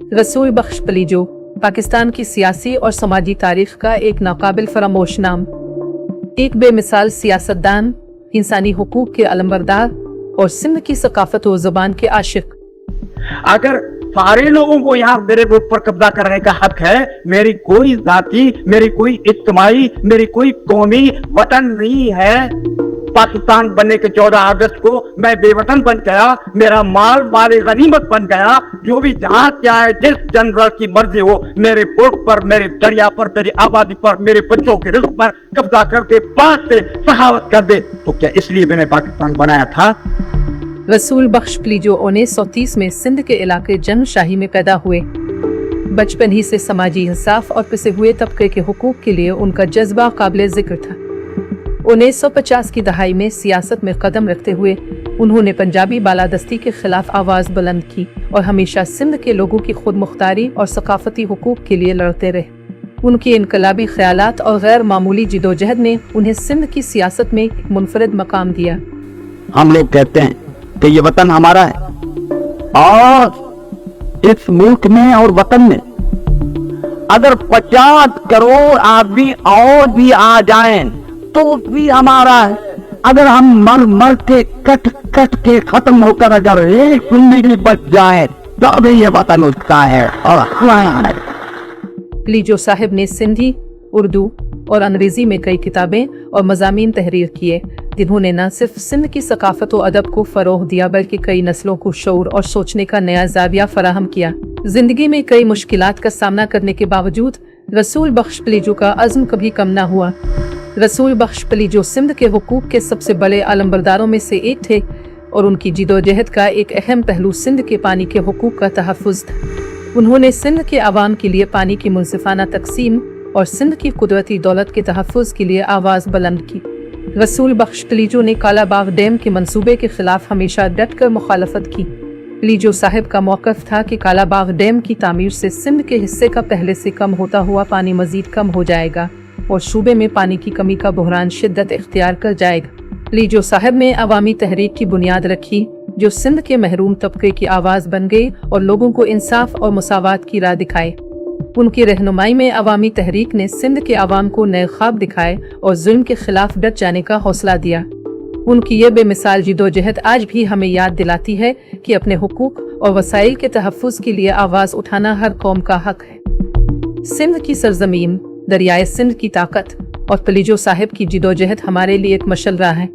रसूल बख्श पलीजो पाकिस्तान की सियासी और समाजी तारीख का एक नाकाबिल फरामोश नाम, एक बेमिसाल सियासतदान, इंसानी हुकूक के अलमबरदार और सिंध की सकाफत और ज़बान के आशिक। अगर सारे लोगों को यहाँ मेरे मुल्क पर कब्जा करने का हक है, मेरी कोई जाति, मेरी कोई इज्तिमाई, मेरी कोई कौमी वतन नहीं है। पाकिस्तान बनने के 14 अगस्त को मैं बेवतन बन गया, मेरा माल माल गनीमत बन गया। जो भी जहाँ चाहे जिस जनरल की मर्जी हो मेरे मुल्क पर, मेरे दरिया पर, मेरी आबादी पर, मेरे बच्चों के रिस्क पर कब्जा करके पास से सखावत कर दे, तो क्या इसलिए मैंने पाकिस्तान बनाया था? रसूल बख्श पलीजो 1930 में सिंध के इलाके जंग शाही में पैदा हुए। बचपन ही से समाजी इंसाफ और पिसे हुए तबके के हुकूक के लिए उनका जज्बा काबिल जिक्र था। 1950 की दहाई में सियासत में कदम रखते हुए उन्होंने पंजाबी बालादस्ती के खिलाफ आवाज बुलंद की और हमेशा सिंध के लोगों की खुद मुख्तारी और सकाफती हुकूक के लिए लड़ते रहे। उनकी इनकलाबी ख्यालात और गैर मामूली जिदोजहद ने उन्हें सिंध की सियासत में एक मुनफरिद मकाम दिया। हम लोग कहते हैं कि ये वतन हमारा है, और इस मुल्क में और वतन में अगर 50 करोड़ आदमी और भी आ जाएं तो भी हमारा है। अगर हम मर मर के कट कट के खत्म होकर अगर एक जिंदगी बच जाए तो भी ये वतन उसका है और हमारा है। पलीजो साहिब ने सिंधी, उर्दू और अंग्रेजी में कई किताबें और मज़ामीन तहरीर किए, जिन्होंने न सिर्फ सिंध की सकाफत और अदब को फ़रोग़ दिया बल्कि कई नस्लों को शऊर और सोचने का नया ज़ाविया फराहम किया। जिंदगी में कई मुश्किलात का सामना करने के बावजूद रसूल बख्श पलीजो का अज़्म कभी कम न हुआ। रसूल बख्श पलीजो सिंध के हुकूक के सबसे बड़े अलमबरदारों में से एक थे और उनकी जिदोजहद का एक अहम पहलू सिंध के पानी के हुकूक का तहफ़्फ़ुज़ था। उन्होंने सिंध के अवाम के लिए पानी की मुनसिफाना तकसीम और सिंध की कुदरती दौलत के तहफ़्फ़ुज़ के लिए आवाज़ बुलंद की। रसूल बख्श पलीजो ने कालाबाग डैम के मंसूबे के खिलाफ हमेशा डटकर मुखालफत की। पलीजो साहिब का मौक़िफ़ था कि कालाबाग डैम की तामीर से सिंध के हिस्से का पहले से कम होता हुआ पानी मज़ीद कम हो जाएगा और सूबे में पानी की कमी का बहरान शिद्दत इख्तियार कर जाएगा। पलीजो साहिब ने अवामी तहरीक की बुनियाद रखी जो सिंध के महरूम तबके की आवाज़ बन गई और लोगों को इंसाफ और मुसावात की राह दिखाए। उनकी रहनुमाई में अवामी तहरीक ने सिंध के अवाम को नए ख्वाब दिखाए और जुल्म के खिलाफ डट जाने का हौसला दिया। उनकी ये बेमिसाल जिदोजहद आज भी हमें याद दिलाती है कि अपने हुकूक और वसाइल के तहफ़्फ़ुज़ के लिए आवाज़ उठाना हर कौम का हक है। सिंध की सरजमीन, दरियाए सिंध की ताकत और पलीजो साहिब की जिदोजहद हमारे लिए एक मशल रहा है।